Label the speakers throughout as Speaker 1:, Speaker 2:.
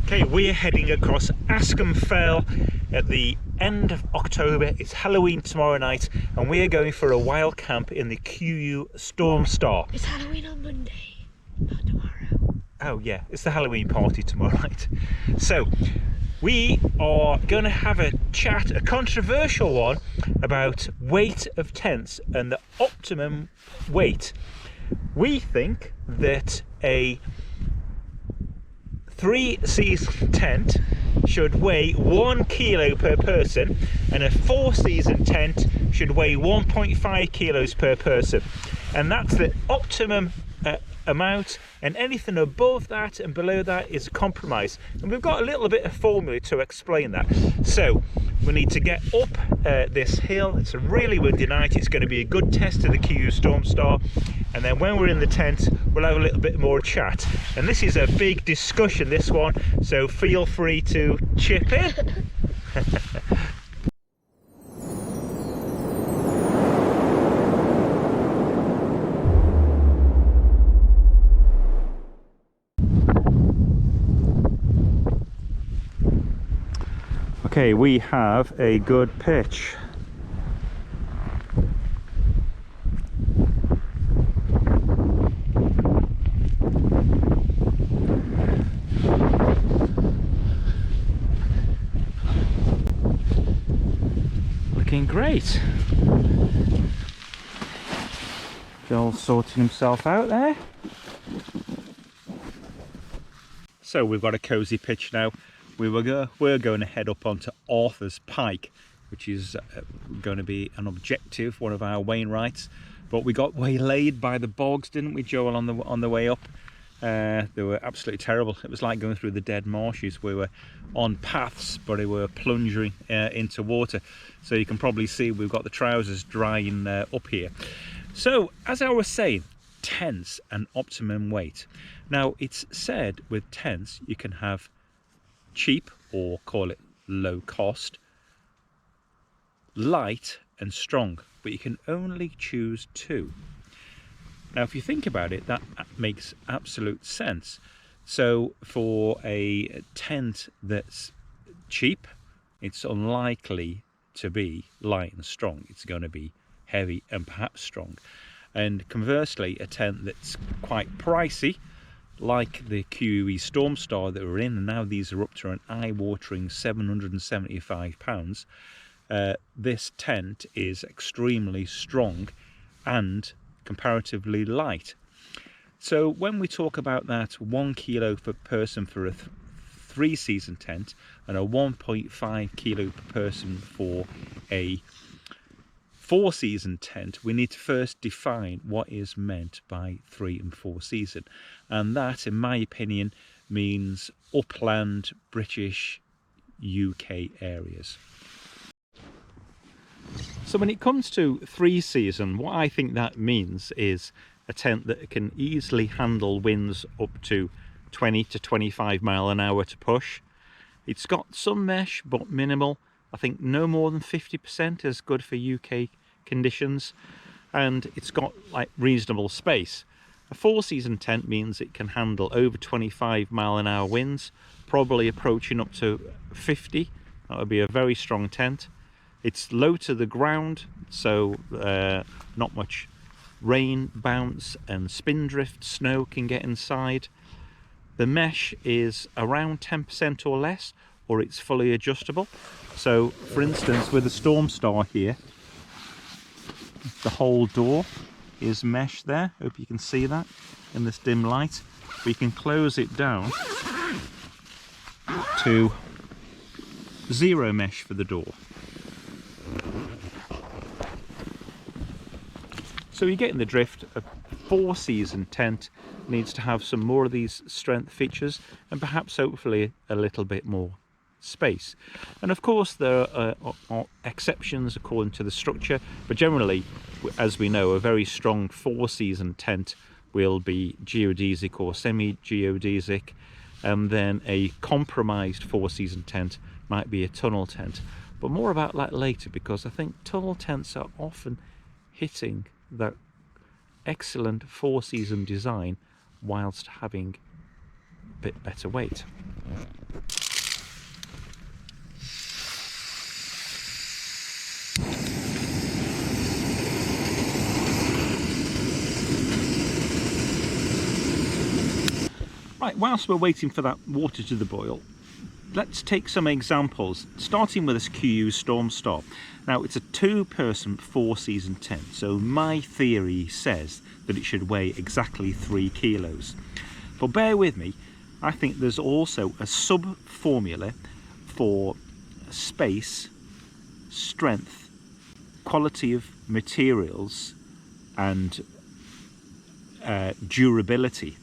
Speaker 1: Okay, we're heading across Askham Fell at the end of October. It's Halloween tomorrow night, and we are going for a wild camp in the Kuiu Stormstar.
Speaker 2: It's Halloween on Monday, not tomorrow.
Speaker 1: Oh yeah, it's the Halloween party tomorrow night. So we are going to have a chat, a controversial one, about weight of tents and the optimum weight. We think that a 3-season tent should weigh 1 kilo per person, and a 4-season tent should weigh 1.5 kilos per person, and that's the optimum amount, and anything above that and below that is a compromise. And we've got a little bit of formula to explain that. So we need to get up this hill. It's a really windy night. It's going to be a good test of the Kuiu Stormstar, and then when we're in the tent we'll have a little bit more chat. And this is a big discussion, this one, so feel free to chip in. Okay, we have a good pitch. Looking great. Joel's sorting himself out there. So we've got a cosy pitch now. We're going to head up onto Arthur's Pike, which is going to be an objective, one of our Wainwrights. But we got waylaid by the bogs, didn't we, Joel, on the way up? They were absolutely terrible. It was like going through the dead marshes. We were on paths, but they were plunging into water. So you can probably see we've got the trousers drying up here. So, as I was saying, tents and optimum weight. Now, it's said with tents you can have cheap, or call it low cost, light and strong, but you can only choose two. Now if you think about it, that makes absolute sense. So for a tent that's cheap, it's unlikely to be light and strong. It's going to be heavy and perhaps strong. And conversely, a tent that's quite pricey, like the Kuiu Stormstar that we're in, and now these are up to an eye-watering £775. This tent is extremely strong and comparatively light. So when we talk about that 1 kilo per person for a 3-season tent and a 1.5 kilo per person for a 4-season tent, we need to first define what is meant by 3 and 4 season, and that, in my opinion, means upland British UK areas. So when it comes to 3-season, what I think that means is a tent that can easily handle winds up to 20 to 25 mile an hour to push. It's got some mesh, but minimal. I think no more than 50% is good for UK conditions, and it's got like reasonable space. A 4-season tent means it can handle over 25 mile an hour winds, probably approaching up to 50. That would be a very strong tent. It's low to the ground, so not much rain, bounce and spindrift snow can get inside. The mesh is around 10% or less, or it's fully adjustable. So for instance, with the Stormstar here, the whole door is mesh there. Hope you can see that in this dim light. We can close it down to 0 mesh for the door. So you're getting the drift. A 4-season tent needs to have some more of these strength features, and perhaps hopefully a little bit more space. And of course there are exceptions according to the structure, but generally, as we know, a very strong 4-season tent will be geodesic or semi-geodesic, and then a compromised 4-season tent might be a tunnel tent. But more about that later, because I think tunnel tents are often hitting that excellent 4-season design whilst having a bit better weight. Right, whilst we're waiting for that water to the boil, let's take some examples, starting with this Kuiu Stormstar. Now, it's a 2-person 4-season tent, so my theory says that it should weigh exactly 3 kilos. But bear with me, I think there's also a sub-formula for space, strength, quality of materials, and durability.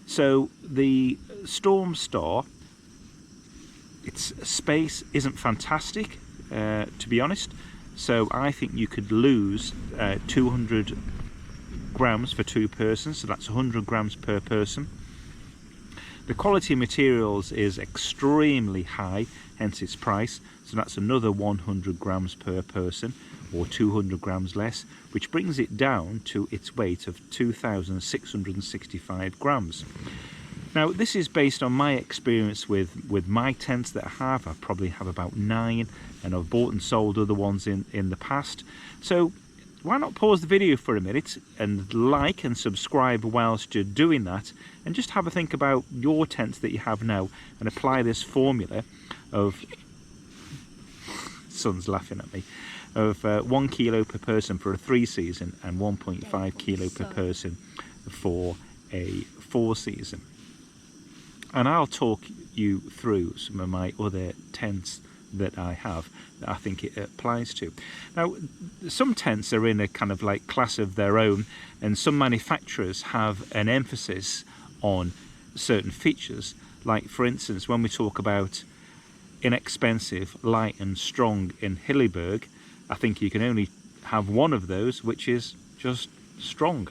Speaker 1: So the Stormstar, its space isn't fantastic, to be honest. So I think you could lose 200 grams for 2 persons, so that's 100 grams per person. The quality of materials is extremely high, hence its price, so that's another 100 grams per person, or 200 grams less, which brings it down to its weight of 2,665 grams. Now, this is based on my experience with my tents that I have. I probably have about 9, and I've bought and sold other ones in the past. So why not pause the video for a minute and like and subscribe whilst you're doing that, and just have a think about your tents that you have now and apply this formula of, son's laughing at me, of 1 kilo per person for a 3-season and 1.5 kilo per person for a 4-season. And I'll talk you through some of my other tents that I have that I think it applies to. Now, some tents are in a kind of like class of their own, and some manufacturers have an emphasis on certain features. Like, for instance, when we talk about inexpensive, light and strong in Hilleberg, I think you can only have one of those, which is just strong.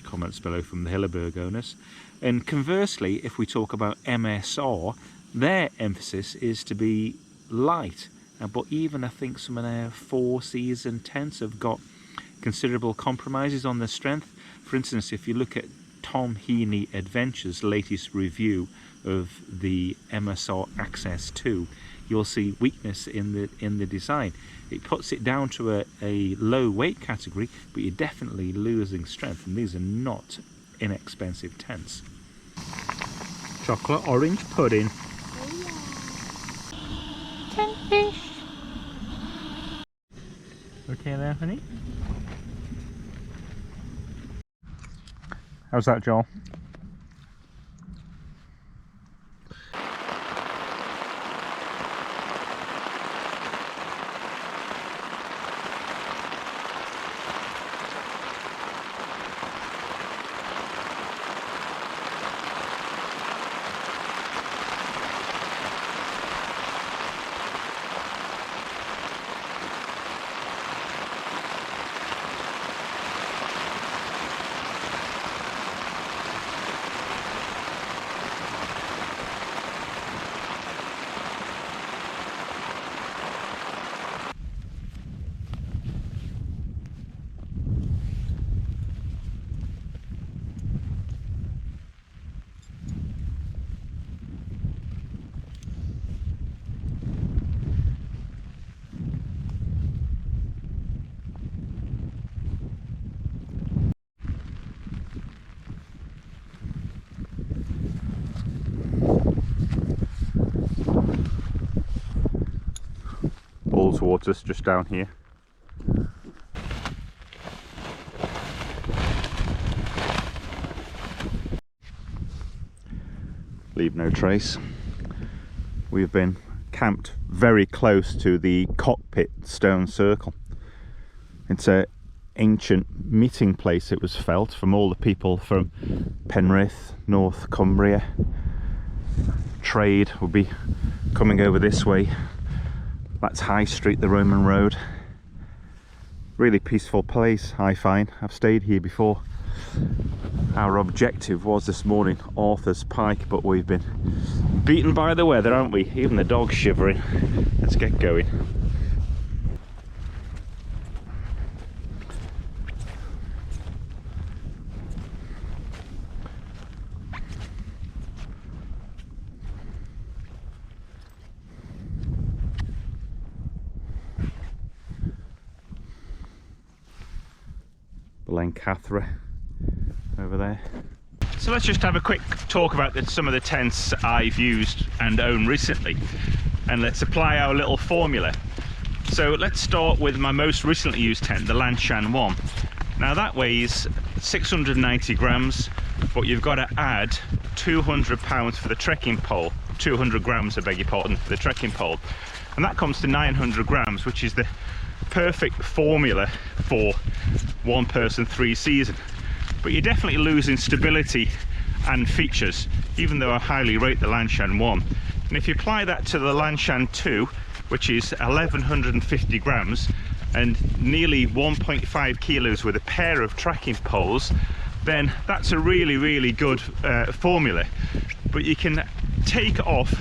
Speaker 1: Comments below from the Hilleberg owners. And conversely, if we talk about MSR, their emphasis is to be light. But even I think some of their 4-season tents have got considerable compromises on their strength. For instance, if you look at Tom Heaney Adventures' latest review of the MSR Access 2, you'll see weakness in the design. It puts it down to a low weight category, but you're definitely losing strength, and these are not inexpensive tents. Chocolate orange pudding. Tent fish. Okay there, honey? How's that, Joel? Water's just down here. Leave no trace. We've been camped very close to the cockpit stone circle. It's an ancient meeting place, it was felt, from all the people from Penrith, North Cumbria. Trade will be coming over this way. That's High Street, the Roman road. Really peaceful place, I find. I've stayed here before. Our objective was this morning Arthur's Pike, but we've been beaten by the weather, haven't we? Even the dog's shivering. Let's get going. Blencathra over there. So let's just have a quick talk about some of the tents I've used and own recently, and let's apply our little formula. So let's start with my most recently used tent, the Lanshan 1. Now that weighs 690 grams, but you've got to add 200 pounds for the trekking pole, 200 grams, I beg your pardon, for the trekking pole, and that comes to 900 grams, which is the perfect formula for 1 person 3 season. But you're definitely losing stability and features, even though I highly rate the Lanshan 1. And if you apply that to the Lanshan 2, which is 1150 grams and nearly 1.5 kilos with a pair of tracking poles, then that's a really good formula. But you can take off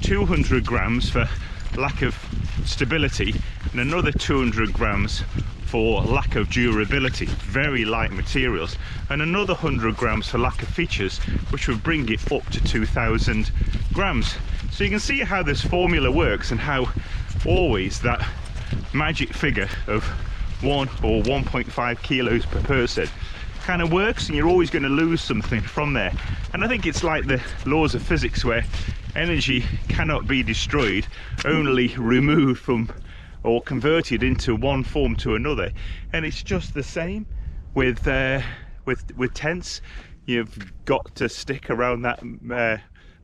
Speaker 1: 200 grams for lack of stability and another 200 grams for lack of durability, very light materials, and another 100 grams for lack of features, which would bring it up to 2000 grams. So you can see how this formula works and how always that magic figure of 1 or 1.5 kilos per person kind of works, and you're always going to lose something from there. And I think it's like the laws of physics, where energy cannot be destroyed, only removed from or converted into one form to another. And it's just the same with tents. You've got to stick around that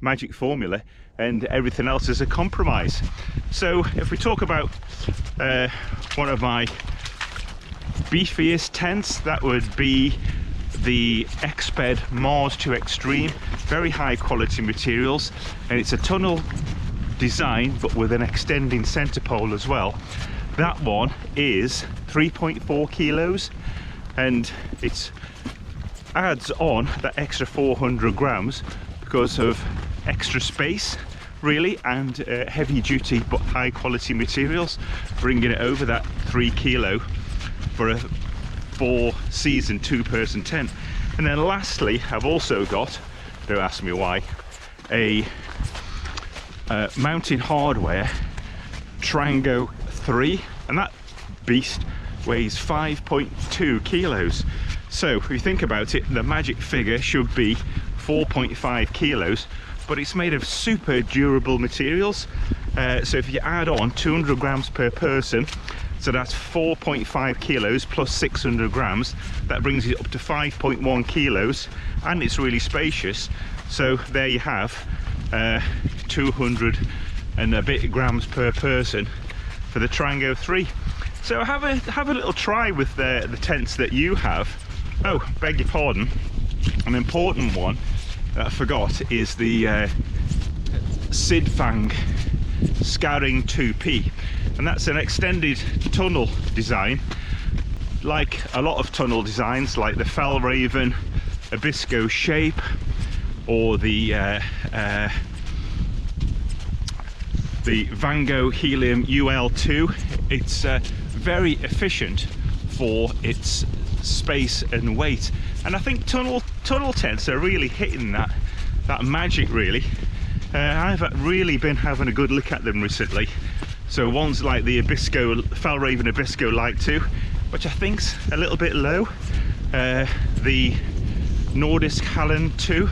Speaker 1: magic formula, and everything else is a compromise. So if we talk about one of my beefiest tents, that would be the Exped Mars 2 Extreme. Very high quality materials, and it's a tunnel design but with an extending center pole as well. That one is 3.4 kilos, and it adds on that extra 400 grams because of extra space really, and heavy duty but high quality materials, bringing it over that 3 kilo for a 4 season 2 person tent. And then lastly, I've also got, don't ask me why, a Mountain Hardware Trango 3, and that beast weighs 5.2 kilos. So if you think about it, the magic figure should be 4.5 kilos, but it's made of super durable materials. So if you add on 200 grams per person, so that's 4.5 kilos plus 600 grams, that brings it up to 5.1 kilos, and it's really spacious. So there you have 200 and a bit grams per person for the Trango 3. So have a little try with the tents that you have. Oh, beg your pardon, an important one that I forgot is the Sidfang Scouring 2P, and that's an extended tunnel design, like a lot of tunnel designs, like the Fellraven Abisko Shape or the Vango Helium UL2. It's very efficient for its space and weight, and I think tunnel tents are really hitting that magic really. I've really been having a good look at them recently. So ones like the Abisko, Fellraven Abisko Light 2, which I think's a little bit low, the Nordisk Hallen 2,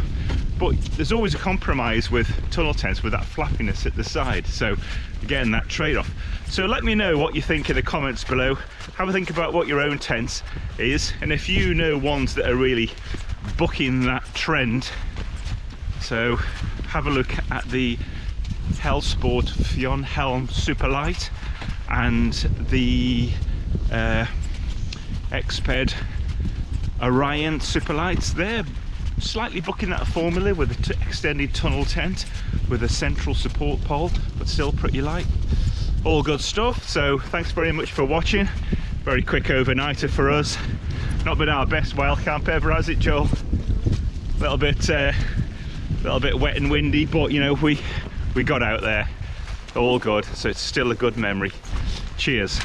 Speaker 1: but there's always a compromise with tunnel tents with that flappiness at the side. So again, that trade-off. So let me know what you think in the comments below. Have a think about what your own tent is, and if you know ones that are really bucking that trend. So have a look at the Hellsport Fionn Helm Superlight and the Exped Orion Superlights. They're slightly bucking that formula with an extended tunnel tent with a central support pole, but still pretty light. All good stuff. So thanks very much for watching. Very quick overnighter for us. Not been our best wild camp ever, has it, Joel? A little bit wet and windy, but you know, we got out there. All good. So it's still a good memory. Cheers.